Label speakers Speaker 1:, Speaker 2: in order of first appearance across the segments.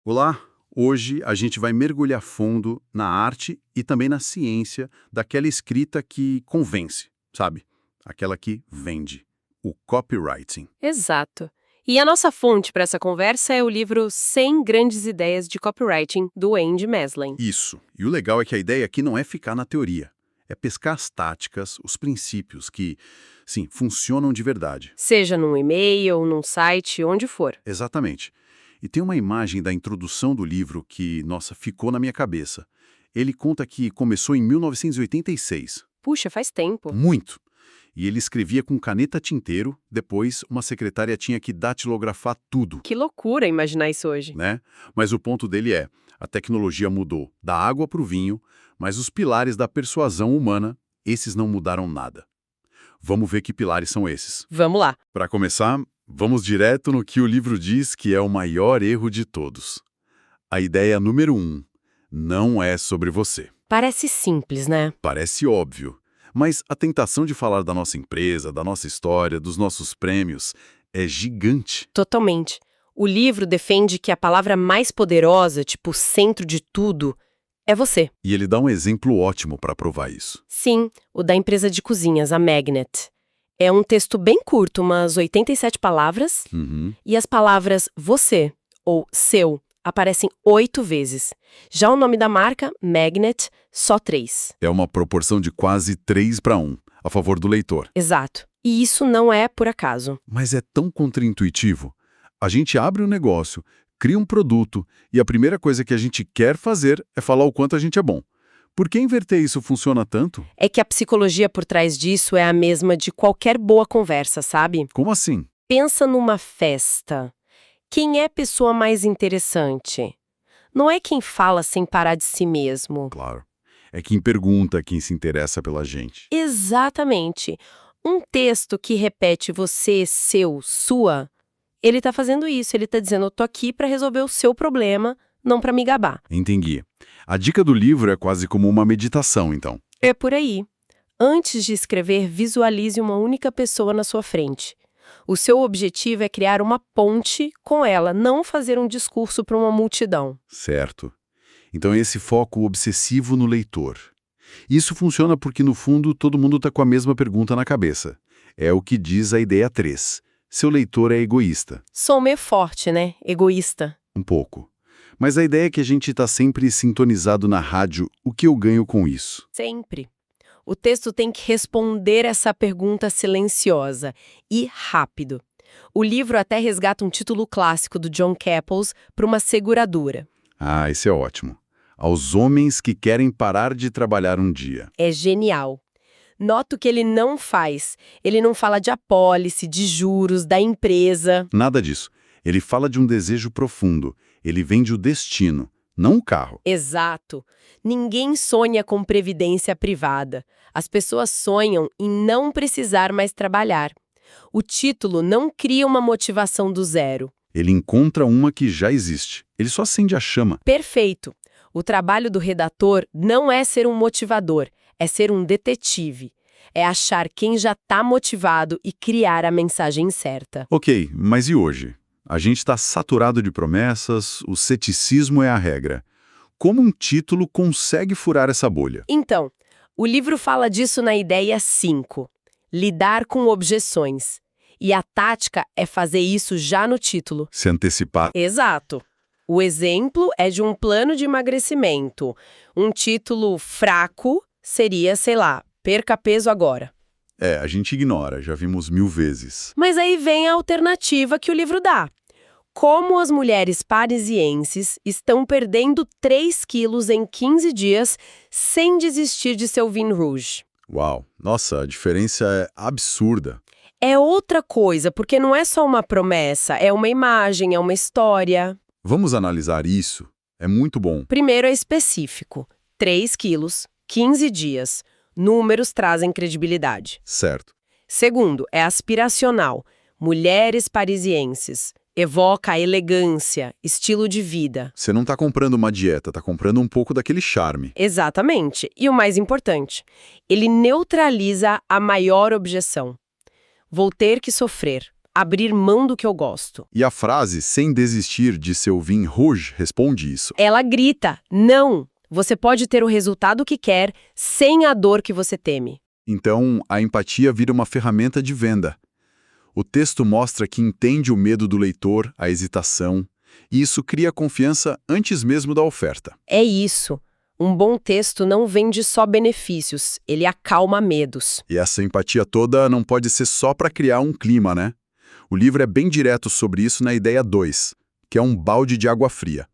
Speaker 1: Olá! Hoje a gente vai mergulhar fundo na arte e também na ciência daquela escrita que convence, sabe? Aquela que vende. O copywriting.
Speaker 2: Exato. E a nossa fonte para essa conversa é o livro 100 Grandes Ideias de Copywriting, do Andy Meslen.
Speaker 1: Isso. E o legal é que a ideia aqui não é ficar na teoria. É pescar as táticas, os princípios que, sim, funcionam de verdade.
Speaker 2: Seja num e-mail, num site, onde for.
Speaker 1: Exatamente. E tem uma imagem da introdução do livro que, nossa, ficou na minha cabeça. Ele conta que começou em 1986.
Speaker 2: Puxa, faz tempo.
Speaker 1: Muito. E ele escrevia com caneta tinteiro, depois uma secretária tinha que datilografar tudo,
Speaker 2: Que loucura imaginar isso hoje.
Speaker 1: né? Mas o ponto dele é, a tecnologia mudou da água para o vinho, mas os pilares da persuasão humana, esses não mudaram nada. Vamos ver que pilares são esses.
Speaker 2: Vamos lá.
Speaker 1: Para começar, vamos direto no que o livro diz que é o maior erro de todos. A ideia número 1, não é sobre você.
Speaker 2: Parece simples, né?
Speaker 1: Parece óbvio, mas a tentação de falar da nossa empresa, da nossa história, dos nossos prêmios é gigante.
Speaker 2: Totalmente. O livro defende que a palavra mais poderosa, tipo centro de tudo, é você.
Speaker 1: E ele dá um exemplo ótimo para provar isso.
Speaker 2: Sim, o da empresa de cozinhas, a Magnet. É um texto bem curto, umas 87 palavras, e as palavras você ou seu aparecem 8 vezes. Já o nome da marca, Magnet, só 3.
Speaker 1: É uma proporção de quase 3:1, a favor do leitor.
Speaker 2: Exato. E isso não é por acaso.
Speaker 1: Mas é tão contraintuitivo. A gente abre um negócio, cria um produto, e a primeira coisa que a gente quer fazer é falar o quanto a gente é bom. Por que inverter isso funciona tanto?
Speaker 2: É que a psicologia por trás disso é a mesma de qualquer boa conversa, sabe?
Speaker 1: Como assim?
Speaker 2: Pensa numa festa. Quem é a pessoa mais interessante? Não é quem fala sem parar de si mesmo.
Speaker 1: Claro. É quem pergunta, quem se interessa pela gente.
Speaker 2: Exatamente. Um texto que repete você, seu, sua, ele tá fazendo isso. Ele tá dizendo, eu tô aqui pra resolver o seu problema, não pra me gabar.
Speaker 1: Entendi. A dica do livro é quase como uma meditação, então.
Speaker 2: É por aí. Antes de escrever, visualize uma única pessoa na sua frente. O seu objetivo é criar uma ponte com ela, não fazer um discurso para uma multidão.
Speaker 1: Certo. Então esse foco obsessivo no leitor. Isso funciona porque, no fundo, todo mundo está com a mesma pergunta na cabeça. É o que diz a ideia 3. Seu leitor é egoísta.
Speaker 2: Sou meio forte, né? Egoísta.
Speaker 1: Um pouco. Mas a ideia é que a gente está sempre sintonizado na rádio, o que eu ganho com isso?
Speaker 2: Sempre. O texto tem que responder essa pergunta silenciosa e rápido. O livro até resgata um título clássico do John Caples para uma seguradora.
Speaker 1: Ah, esse é ótimo. Aos homens que querem parar de trabalhar um dia.
Speaker 2: É genial. Nota o que ele não faz. Ele não fala de apólice, de juros, da empresa.
Speaker 1: Nada disso. Ele fala de um desejo profundo. Ele vende o destino, não o carro.
Speaker 2: Exato. Ninguém sonha com previdência privada. As pessoas sonham em não precisar mais trabalhar. O título não cria uma motivação do zero.
Speaker 1: Ele encontra uma que já existe. Ele só acende a chama.
Speaker 2: Perfeito. O trabalho do redator não é ser um motivador, é ser um detetive. É achar quem já está motivado e criar a mensagem certa.
Speaker 1: Ok, mas e hoje? A gente está saturado de promessas, o ceticismo é a regra. Como um título consegue furar essa bolha?
Speaker 2: Então, o livro fala disso na ideia 5. Lidar com objeções. E a tática é fazer isso já no título.
Speaker 1: Se antecipar.
Speaker 2: Exato. O exemplo é de um plano de emagrecimento. Um título fraco seria, sei lá, perca peso agora.
Speaker 1: É, a gente ignora, já vimos 1000 vezes.
Speaker 2: Mas aí vem a alternativa que o livro dá. Como as mulheres parisienses estão perdendo 3 quilos em 15 dias sem desistir de seu Vin Rouge.
Speaker 1: Uau, nossa, a diferença é absurda.
Speaker 2: É outra coisa, porque não é só uma promessa, é uma imagem, é uma história.
Speaker 1: Vamos analisar isso? É muito bom.
Speaker 2: Primeiro é específico. 3 quilos, 15 dias. Números trazem credibilidade.
Speaker 1: Certo.
Speaker 2: Segundo, é aspiracional. Mulheres parisienses. Evoca a elegância, estilo de vida.
Speaker 1: Você não está comprando uma dieta, está comprando um pouco daquele charme.
Speaker 2: Exatamente. E o mais importante, ele neutraliza a maior objeção. Vou ter que sofrer. abrir mão do que eu gosto.
Speaker 1: E a frase, sem desistir de seu vin rouge, responde isso.
Speaker 2: Ela grita, não! Você pode ter o resultado que quer sem a dor que você teme.
Speaker 1: Então, a empatia vira uma ferramenta de venda. O texto mostra que entende o medo do leitor, a hesitação, e isso cria confiança antes mesmo da oferta.
Speaker 2: É isso. Um bom texto não vende só benefícios, ele acalma medos.
Speaker 1: E essa empatia toda não pode ser só para criar um clima, né? O livro é bem direto sobre isso na ideia 2, que é um balde de água fria.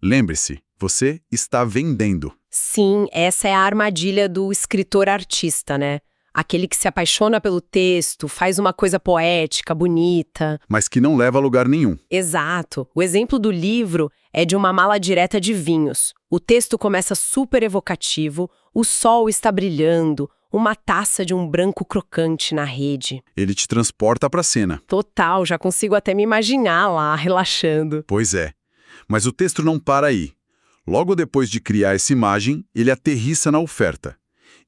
Speaker 1: Lembre-se, você está vendendo.
Speaker 2: Sim, essa é a armadilha do escritor artista, né? Aquele que se apaixona pelo texto, faz uma coisa poética, bonita.
Speaker 1: Mas que não leva a lugar nenhum.
Speaker 2: Exato. O exemplo do livro é de uma mala direta de vinhos. O texto começa super evocativo, o sol está brilhando, uma taça de um branco crocante na rede.
Speaker 1: Ele te transporta para a cena.
Speaker 2: Total, já consigo até me imaginar lá, relaxando.
Speaker 1: Pois é. Mas o texto não para aí. Logo depois de criar essa imagem, ele aterrissa na oferta.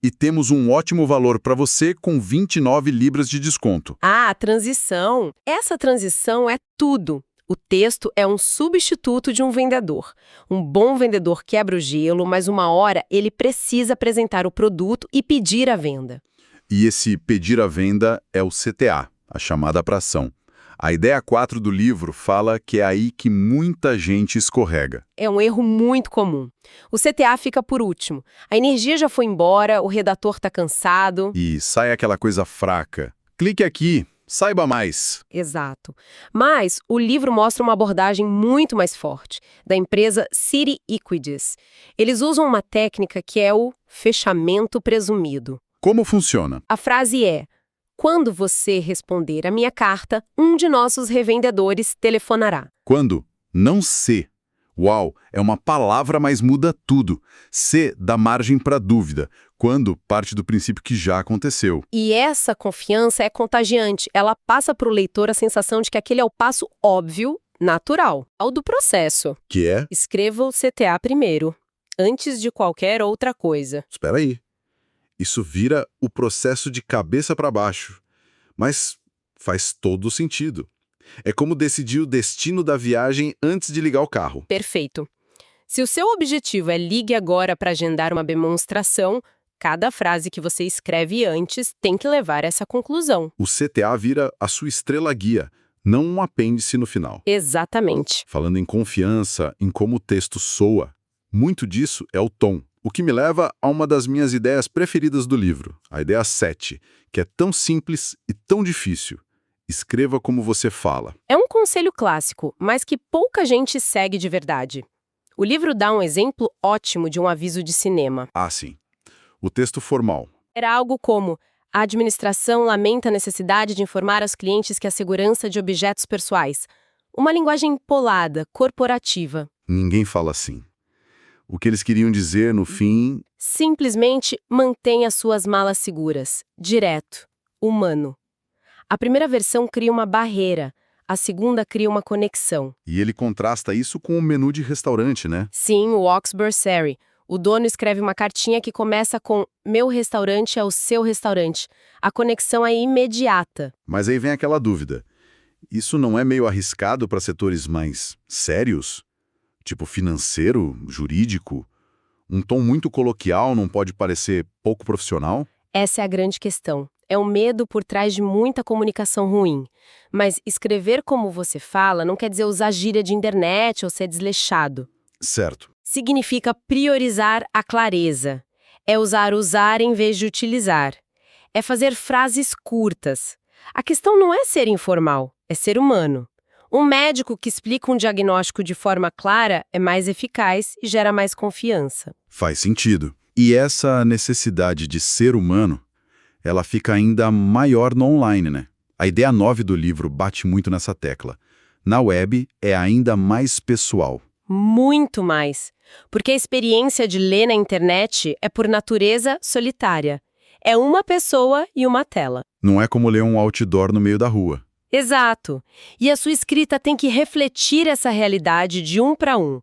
Speaker 1: E temos um ótimo valor para você com 29 libras de desconto.
Speaker 2: Ah, a transição. Essa transição é tudo. O texto é um substituto de um vendedor. Um bom vendedor quebra o gelo, mas uma hora ele precisa apresentar o produto e pedir a venda.
Speaker 1: E esse pedir a venda é o CTA, a chamada para ação. A ideia 4 do livro fala que é aí que muita gente escorrega.
Speaker 2: É um erro muito comum. O CTA fica por último. A energia já foi embora, o redator está cansado.
Speaker 1: E sai aquela coisa fraca. Clique aqui, saiba mais.
Speaker 2: Exato. Mas o livro mostra uma abordagem muito mais forte, da empresa City Equities. Eles usam uma técnica que é o fechamento presumido.
Speaker 1: Como funciona?
Speaker 2: A frase é: quando você responder a minha carta, um de nossos revendedores telefonará.
Speaker 1: Quando? Não se. Uau, é uma palavra, mas muda tudo. Se dá margem para dúvida. Quando parte do princípio que já aconteceu.
Speaker 2: E essa confiança é contagiante. Ela passa para o leitor a sensação de que aquele é o passo óbvio, natural, ao do processo.
Speaker 1: Que é?
Speaker 2: Escreva o CTA primeiro, antes de qualquer outra coisa.
Speaker 1: Espera aí. Isso vira o processo de cabeça para baixo. Mas faz todo sentido. É como decidir o destino da viagem antes de ligar o carro.
Speaker 2: Perfeito. Se o seu objetivo é ligue agora para agendar uma demonstração, cada frase que você escreve antes tem que levar a essa conclusão.
Speaker 1: O CTA vira a sua estrela guia, não um apêndice no final.
Speaker 2: Exatamente.
Speaker 1: Falando em confiança, em como o texto soa, muito disso é o tom. O que me leva a uma das minhas ideias preferidas do livro, a ideia 7, que é tão simples e tão difícil. Escreva como você fala.
Speaker 2: É um conselho clássico, mas que pouca gente segue de verdade. O livro dá um exemplo ótimo de um aviso de cinema.
Speaker 1: Ah, sim. O texto formal.
Speaker 2: Era algo como: a administração lamenta a necessidade de informar aos clientes que a segurança de objetos pessoais. Uma linguagem polada, corporativa.
Speaker 1: Ninguém fala assim. O que eles queriam dizer, no fim...
Speaker 2: Simplesmente mantenha suas malas seguras. Direto. Humano. A primeira versão cria uma barreira. A segunda cria uma conexão.
Speaker 1: E ele contrasta isso com o menu de restaurante, né?
Speaker 2: Sim, o Oxbury. O dono escreve uma cartinha que começa com: meu restaurante é o seu restaurante. A conexão é imediata.
Speaker 1: Mas aí vem aquela dúvida. Isso não é meio arriscado para setores mais sérios? Tipo financeiro, jurídico? Um tom muito coloquial não pode parecer pouco profissional?
Speaker 2: Essa é a grande questão. É o medo por trás de muita comunicação ruim. Mas escrever como você fala não quer dizer usar gíria de internet ou ser desleixado.
Speaker 1: Certo.
Speaker 2: Significa priorizar a clareza. É usar em vez de utilizar. É fazer frases curtas. A questão não é ser informal, é ser humano. Um médico que explica um diagnóstico de forma clara é mais eficaz e gera mais confiança.
Speaker 1: Faz sentido. E essa necessidade de ser humano, ela fica ainda maior no online, né? A ideia 9 do livro bate muito nessa tecla. Na web, é ainda mais pessoal.
Speaker 2: Muito mais. Porque a experiência de ler na internet é, por natureza, solitária. É uma pessoa e uma tela.
Speaker 1: Não é como ler um outdoor no meio da rua.
Speaker 2: Exato. E a sua escrita tem que refletir essa realidade de um para um.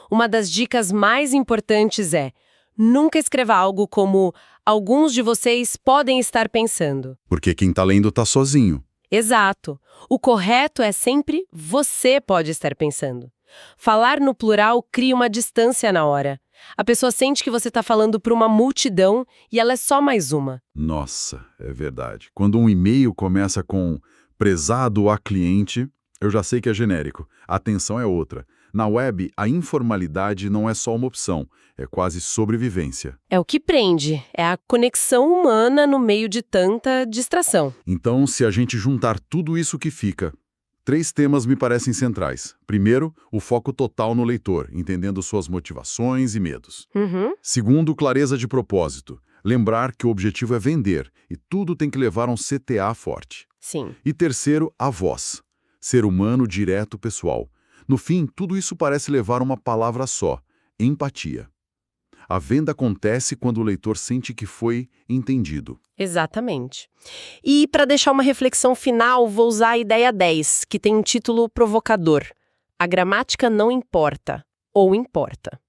Speaker 2: Uma das dicas mais importantes é: nunca escreva algo como alguns de vocês podem estar pensando.
Speaker 1: Porque quem tá lendo tá sozinho.
Speaker 2: Exato. O correto é sempre você pode estar pensando. Falar no plural cria uma distância na hora. A pessoa sente que você está falando para uma multidão e ela é só mais uma.
Speaker 1: Nossa, é verdade. Quando um e-mail começa com prezado a cliente, eu já sei que é genérico. A atenção é outra. Na web, a informalidade não é só uma opção, é quase sobrevivência.
Speaker 2: É o que prende, é a conexão humana no meio de tanta distração.
Speaker 1: Então, se a gente juntar tudo isso que fica, 3 temas me parecem centrais. Primeiro, o foco total no leitor, entendendo suas motivações e medos.
Speaker 2: Uhum.
Speaker 1: Segundo, clareza de propósito. Lembrar que o objetivo é vender e tudo tem que levar a um CTA forte.
Speaker 2: Sim.
Speaker 1: E terceiro, a voz. Ser humano direto pessoal. No fim, tudo isso parece levar uma palavra só: empatia. A venda acontece quando o leitor sente que foi entendido.
Speaker 2: Exatamente. E para deixar uma reflexão final, vou usar a ideia 10, que tem um título provocador. A gramática não importa, ou importa.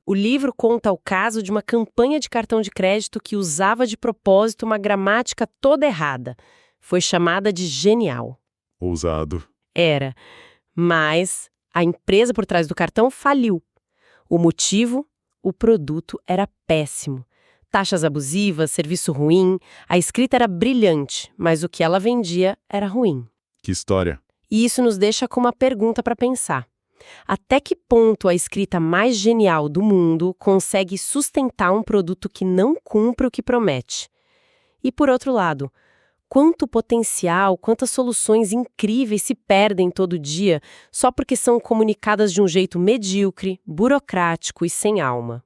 Speaker 2: O livro conta o caso de uma campanha de cartão de crédito que usava de propósito uma gramática toda errada. Foi chamada de genial.
Speaker 1: Ousado.
Speaker 2: Era. Mas a empresa por trás do cartão faliu. O motivo? O produto era péssimo. Taxas abusivas, serviço ruim, a escrita era brilhante, mas o que ela vendia era ruim.
Speaker 1: Que história.
Speaker 2: E isso nos deixa com uma pergunta para pensar. Até que ponto a escrita mais genial do mundo consegue sustentar um produto que não cumpre o que promete? E por outro lado, quanto potencial, quantas soluções incríveis se perdem todo dia só porque são comunicadas de um jeito medíocre, burocrático e sem alma?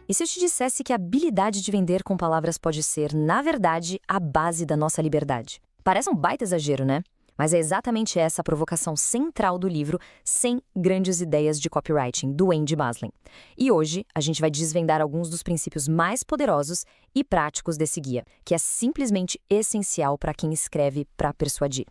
Speaker 3: E se eu te dissesse que a habilidade de vender com palavras pode ser, na verdade, a base da nossa liberdade? Parece um baita exagero, né? Mas é exatamente essa a provocação central do livro 100 Grandes Ideias de Copywriting, do Andy Maslin. E hoje a gente vai desvendar alguns dos princípios mais poderosos e práticos desse guia, que é simplesmente essencial para quem escreve para persuadir.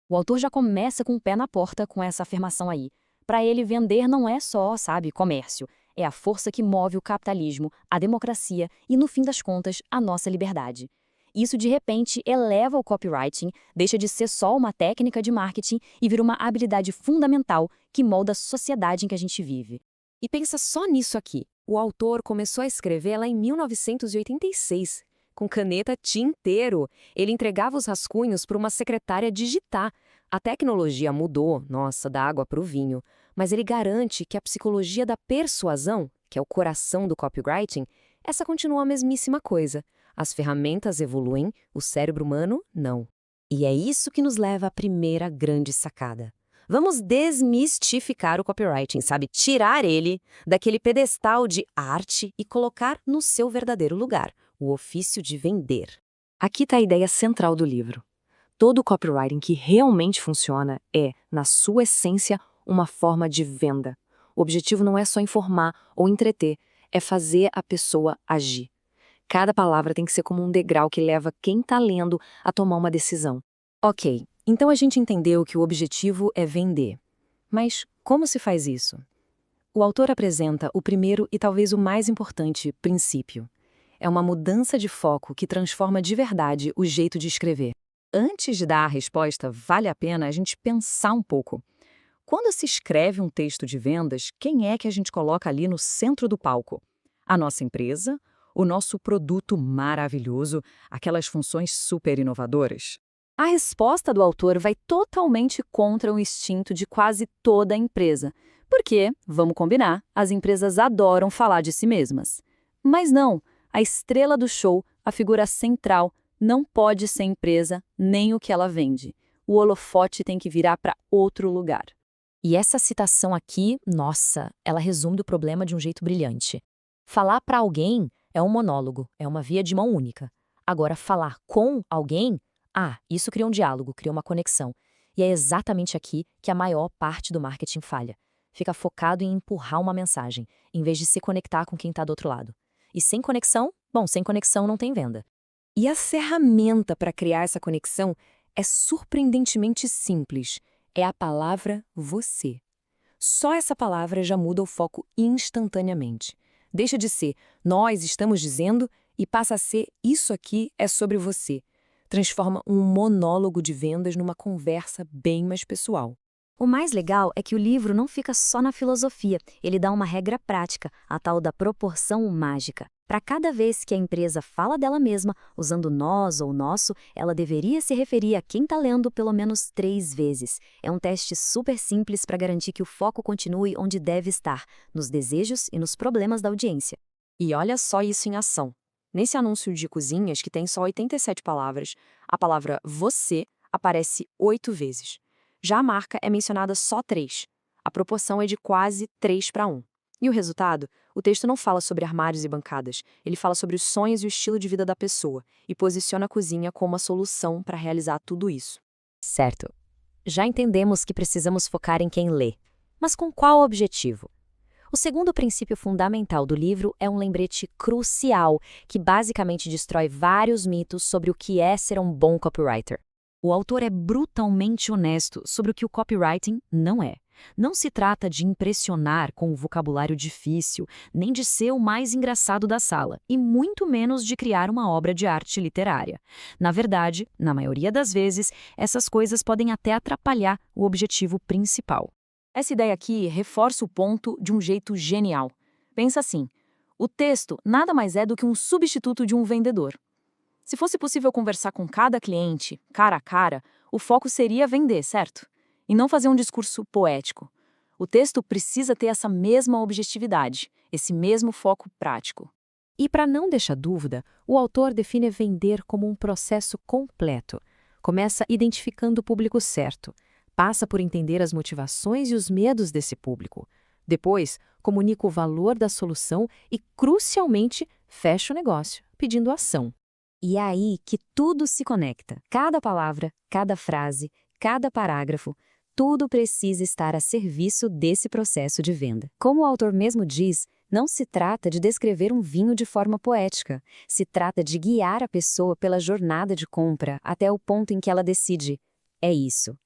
Speaker 3: O autor já começa com o pé na porta com essa afirmação aí. Para ele, vender não é só, comércio. É a força que move o capitalismo, a democracia e, no fim das contas, a nossa liberdade. Isso, de repente, eleva o copywriting, deixa de ser só uma técnica de marketing e vira uma habilidade fundamental que molda a sociedade em que a gente vive. E pensa só nisso aqui. O autor começou a escrever lá em 1986, com caneta tinteiro. Ele entregava os rascunhos para uma secretária digitar. A tecnologia mudou, nossa, da água para o vinho, mas ele garante que a psicologia da persuasão, que é o coração do copywriting, essa continua a mesmíssima coisa. As ferramentas evoluem, o cérebro humano não. E é isso que nos leva à primeira grande sacada. Vamos desmistificar o copywriting, tirar ele daquele pedestal de arte e colocar no seu verdadeiro lugar, o ofício de vender. Aqui está a ideia central do livro. Todo copywriting que realmente funciona é, na sua essência, uma forma de venda. O objetivo não é só informar ou entreter, é fazer a pessoa agir. Cada palavra tem que ser como um degrau que leva quem está lendo a tomar uma decisão. Ok, então a gente entendeu que o objetivo é vender. Mas como se faz isso? O autor apresenta o primeiro e talvez o mais importante princípio. É uma mudança de foco que transforma de verdade o jeito de escrever. Antes de dar a resposta, vale a pena a gente pensar um pouco. Quando se escreve um texto de vendas, quem é que a gente coloca ali no centro do palco? A nossa empresa? O nosso produto maravilhoso? Aquelas funções super inovadoras? A resposta do autor vai totalmente contra o instinto de quase toda a empresa. Porque, vamos combinar, as empresas adoram falar de si mesmas. Mas não, a estrela do show, a figura central, não pode ser a empresa nem o que ela vende. O holofote tem que virar para outro lugar. E essa citação aqui, nossa, ela resume o problema de um jeito brilhante. Falar para alguém é um monólogo, é uma via de mão única. Agora, falar com alguém, isso cria um diálogo, cria uma conexão. E é exatamente aqui que a maior parte do marketing falha. Fica focado em empurrar uma mensagem, em vez de se conectar com quem está do outro lado. E sem conexão não tem venda. E a ferramenta para criar essa conexão é surpreendentemente simples. É a palavra você. Só essa palavra já muda o foco instantaneamente. Deixa de ser nós estamos dizendo e passa a ser isso aqui é sobre você. Transforma um monólogo de vendas numa conversa bem mais pessoal.
Speaker 4: O mais legal é que o livro não fica só na filosofia, ele dá uma regra prática, a tal da proporção mágica. Para cada vez que a empresa fala dela mesma, usando nós ou nosso, ela deveria se referir a quem está lendo pelo menos 3 vezes. É um teste super simples para garantir que o foco continue onde deve estar, nos desejos e nos problemas da audiência.
Speaker 3: E olha só isso em ação. Nesse anúncio de cozinhas, que tem só 87 palavras, a palavra você aparece 8 vezes. Já a marca é mencionada só 3. A proporção é de quase 3:1. E o resultado? O texto não fala sobre armários e bancadas, ele fala sobre os sonhos e o estilo de vida da pessoa e posiciona a cozinha como a solução para realizar tudo isso.
Speaker 4: Certo. Já entendemos que precisamos focar em quem lê. Mas com qual objetivo? O segundo princípio fundamental do livro é um lembrete crucial que basicamente destrói vários mitos sobre o que é ser um bom copywriter. O autor é brutalmente honesto sobre o que o copywriting não é. Não se trata de impressionar com um vocabulário difícil, nem de ser o mais engraçado da sala, e muito menos de criar uma obra de arte literária. Na verdade, na maioria das vezes, essas coisas podem até atrapalhar o objetivo principal.
Speaker 3: Essa ideia aqui reforça o ponto de um jeito genial. Pensa assim, o texto nada mais é do que um substituto de um vendedor. Se fosse possível conversar com cada cliente, cara a cara, o foco seria vender, certo? E não fazer um discurso poético. O texto precisa ter essa mesma objetividade, esse mesmo foco prático.
Speaker 2: E para não deixar dúvida, o autor define vender como um processo completo. Começa identificando o público certo, passa por entender as motivações e os medos desse público. Depois, comunica o valor da solução e, crucialmente, fecha o negócio, pedindo ação.
Speaker 4: E é aí que tudo se conecta. Cada palavra, cada frase, cada parágrafo, tudo precisa estar a serviço desse processo de venda. Como o autor mesmo diz, não se trata de descrever um vinho de forma poética. Se trata de guiar a pessoa pela jornada de compra até o ponto em que ela decide: é isso,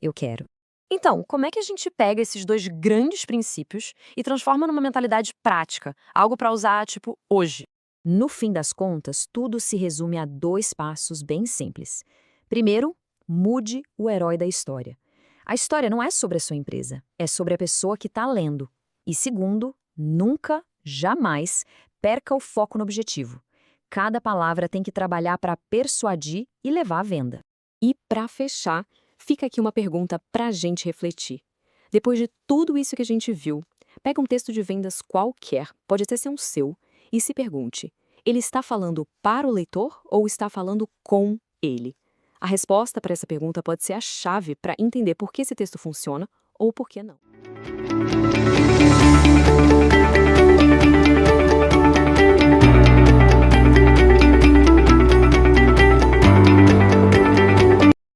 Speaker 4: eu quero.
Speaker 3: Então, como é que a gente pega esses 2 grandes princípios e transforma numa mentalidade prática, algo para usar, tipo, hoje?
Speaker 4: No fim das contas, tudo se resume a 2 passos bem simples. Primeiro, mude o herói da história. A história não é sobre a sua empresa, é sobre a pessoa que está lendo. E segundo, nunca, jamais, perca o foco no objetivo. Cada palavra tem que trabalhar para persuadir e levar à venda.
Speaker 2: E para fechar, fica aqui uma pergunta para a gente refletir. Depois de tudo isso que a gente viu, pega um texto de vendas qualquer, pode até ser um seu, e se pergunte, ele está falando para o leitor ou está falando com ele? A resposta para essa pergunta pode ser a chave para entender por que esse texto funciona ou por que não.